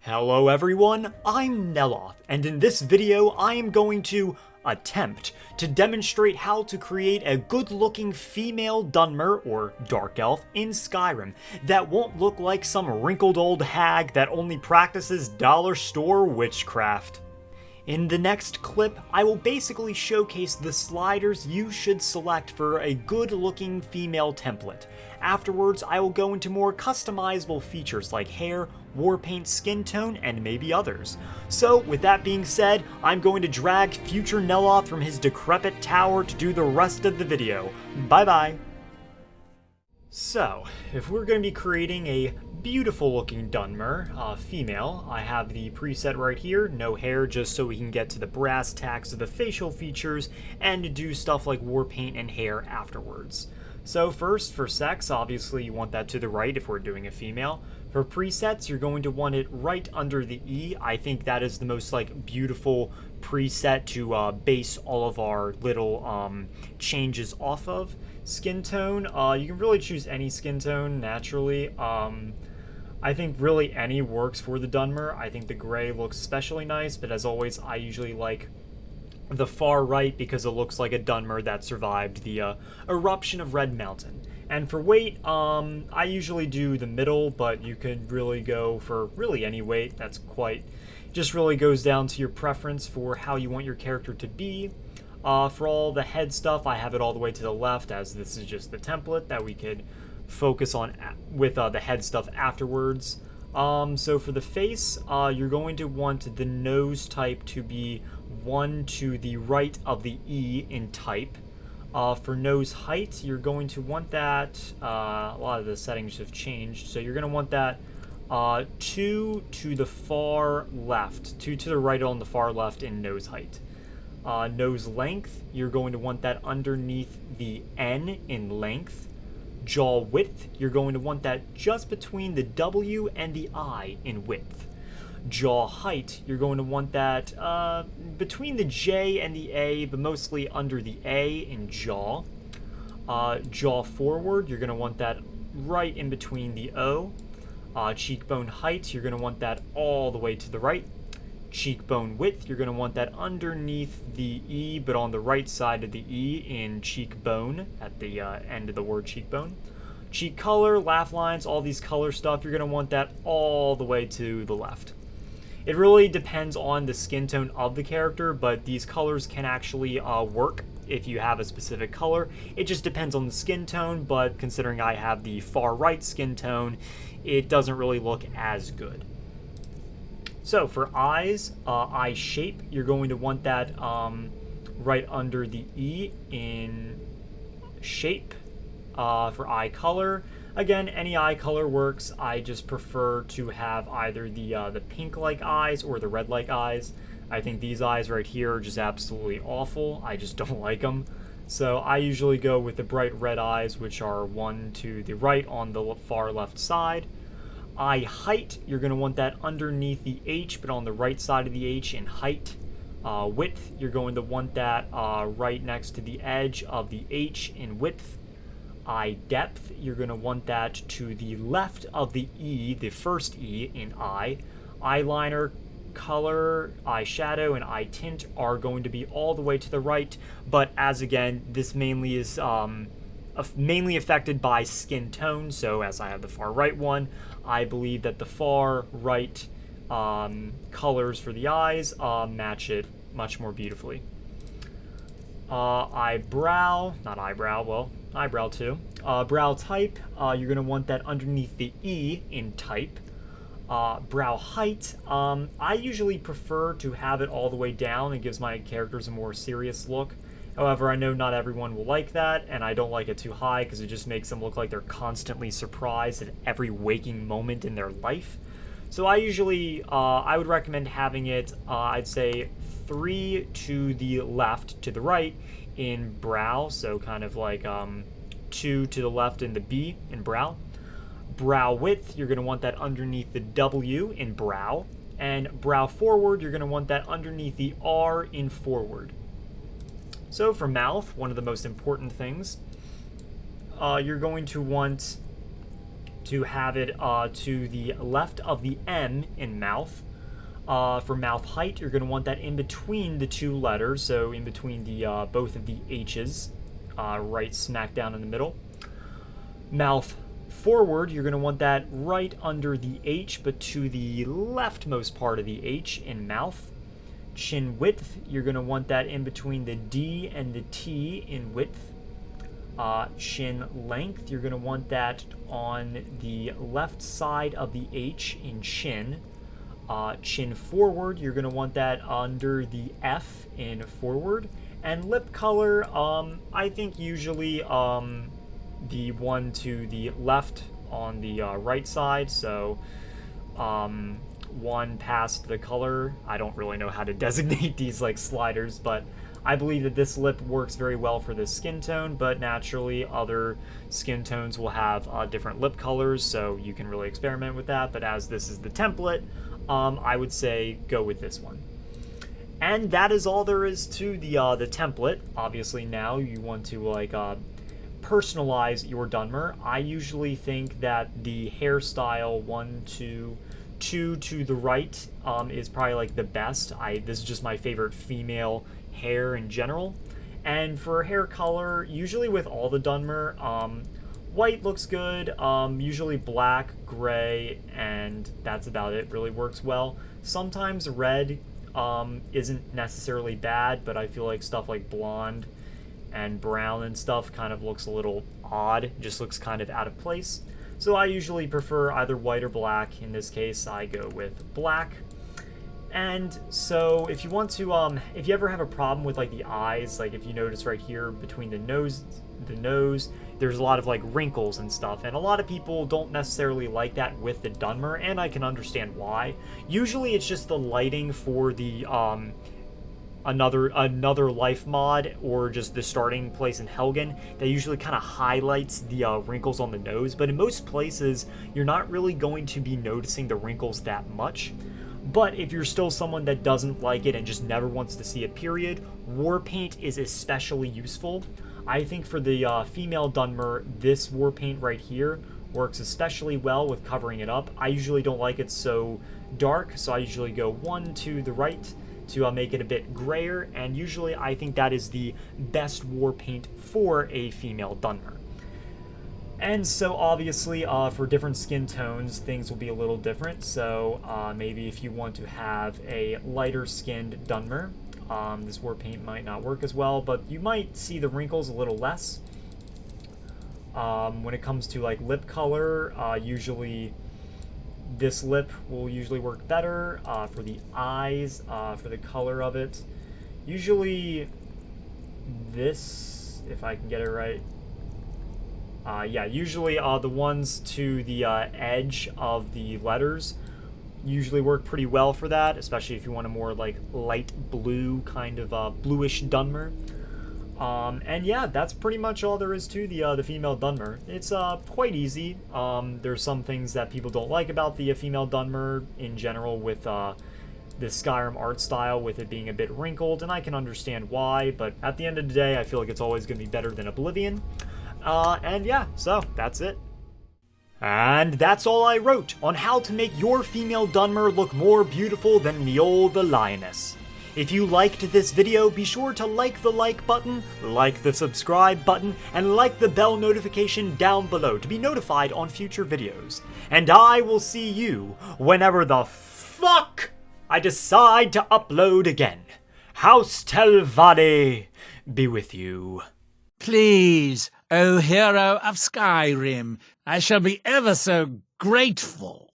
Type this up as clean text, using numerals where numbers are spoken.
Hello everyone, I'm Neloth, and in this video I am going to attempt to demonstrate how to create a good-looking female Dunmer, or Dark Elf, in Skyrim that won't look like some wrinkled old hag that only practices dollar store witchcraft. In the next clip, I will basically showcase the sliders you should select for a good-looking female template. Afterwards, I will go into more customizable features like hair, war paint, skin tone, and maybe others. So, with that being said, I'm going to drag future Neloth from his decrepit tower to do the rest of the video. Bye bye! So, if we're going to be creating a beautiful looking Dunmer, female, I have the preset right here, no hair, just so we can get to the brass tacks of the facial features and do stuff like war paint and hair afterwards. So first, for sex, obviously you want that to the right if we're doing a female. For presets, you're going to want it right under the E. I think that is the most beautiful preset to base all of our little changes off of. Skin tone, you can really choose any skin tone naturally. I think really any works for the Dunmer. I think the gray looks especially nice, but as always, I usually like the far right because it looks like a Dunmer that survived the eruption of Red Mountain. And for weight, I usually do the middle, but you could really go for really any weight. Just really goes down to your preference for how you want your character to be. For all the head stuff, I have it all the way to the left, as this is just the template that we could focus on with the head stuff afterwards. So for the face, you're going to want the nose type to be 1 to the right of the E in type. For nose height, you're going to want that, a lot of the settings have changed, so you're going to want that 2 to the far left, 2 to the right on the far left in nose height. Nose length, you're going to want that underneath the N in length. Jaw width, you're going to want that just between the W and the I in width. Jaw height, you're going to want that between the J and the A, but mostly under the A in jaw. Jaw forward, you're going to want that right in between the O. Cheekbone height, you're going to want that all the way to the right. Cheekbone width, you're going to want that underneath the E, but on the right side of the E in cheekbone, at the end of the word cheekbone. Cheek color, laugh lines, all these color stuff, you're going to want that all the way to the left. It really depends on the skin tone of the character, but these colors can actually work if you have a specific color. It just depends on the skin tone, but considering I have the far right skin tone, it doesn't really look as good. So for eyes, eye shape, you're going to want that right under the E in shape. For eye color, again, any eye color works. I just prefer to have either the pink-like eyes or the red-like eyes. I think these eyes right here are just absolutely awful. I just don't like them. So I usually go with the bright red eyes, which are 1 to the right on the far left side. Eye height, you're going to want that underneath the H, but on the right side of the H in height. Width, you're going to want that right next to the edge of the H in width. Eye depth, you're going to want that to the left of the E, the first E in eye. Eyeliner, color, eyeshadow, and eye tint are going to be all the way to the right, but as again, this mainly is mainly affected by skin tone, so as I have the far right one, I believe that the far right colors for the eyes match it much more beautifully. Eyebrow, not eyebrow, well, eyebrow too. Brow type, you're going to want that underneath the E in type. Brow height, I usually prefer to have it all the way down. It gives my characters a more serious look. However, I know not everyone will like that, and I don't like it too high because it just makes them look like they're constantly surprised at every waking moment in their life. So I usually, I would recommend having it, I'd say 3 to the left, to the right in brow, so kind of like 2 to the left in the B in brow. Brow width, you're going to want that underneath the W in brow. And brow forward, you're going to want that underneath the R in forward. So for mouth, one of the most important things, you're going to want to have it to the left of the M in mouth. For mouth height, you're going to want that in between the two letters, so in between the both of the H's, right smack down in the middle. Mouth forward, you're going to want that right under the H, but to the leftmost part of the H in mouth. Chin width, you're going to want that in between the D and the T in width. Chin length, you're going to want that on the left side of the H in chin. Chin forward, you're going to want that under the F in forward. And lip color, I think usually the one to the left on the right side, so one past the color. I don't really know how to designate these like sliders, but I believe that this lip works very well for this skin tone, but naturally other skin tones will have different lip colors, so you can really experiment with that. But as this is the template, I would say go with this one. And that is all there is to the template. Obviously now you want to like personalize your Dunmer. I usually think that the hairstyle 1, 2 to the right is probably like the best. This is just my favorite female hair in general. And for hair color, usually with all the Dunmer, white looks good, usually black, gray, and that's about it. Really works well. Sometimes red isn't necessarily bad, but I feel like stuff like blonde and brown and stuff kind of looks a little odd, just looks kind of out of place. So I usually prefer either white or black. In this case, I go with black. And so if you want to, if you ever have a problem with like the eyes, like if you notice right here between the nose, there's a lot of like wrinkles and stuff, and a lot of people don't necessarily like that with the Dunmer, and I can understand why. Usually it's just the lighting for the another life mod, or just the starting place in Helgen, that usually kind of highlights the wrinkles on the nose, but in most places you're not really going to be noticing the wrinkles that much. But if you're still someone that doesn't like it and just never wants to see it, period, war paint is especially useful. I think for the female Dunmer, this war paint right here works especially well with covering it up. I usually don't like it so dark, so I usually go 1 to the right to make it a bit grayer, and usually I think that is the best war paint for a female Dunmer. And so obviously for different skin tones, things will be a little different. So maybe if you want to have a lighter skinned Dunmer, this war paint might not work as well, but you might see the wrinkles a little less. When it comes to like lip color, usually this lip will usually work better. For the eyes, for the color of it, usually this, if I can get it right. Yeah, usually the ones to the edge of the letters usually work pretty well for that, especially if you want a more like light blue kind of bluish Dunmer. And yeah, that's pretty much all there is to the female Dunmer. It's quite easy. There's some things that people don't like about the female Dunmer in general with the Skyrim art style, with it being a bit wrinkled, and I can understand why, but at the end of the day, I feel like it's always going to be better than Oblivion. And yeah, so that's it. And that's all I wrote on how to make your female Dunmer look more beautiful than Mjol the Lioness. If you liked this video, be sure to like the like button, like the subscribe button, and like the bell notification down below to be notified on future videos. And I will see you whenever the fuck I decide to upload again. House Telvanni be with you. Please, O hero of Skyrim, I shall be ever so grateful.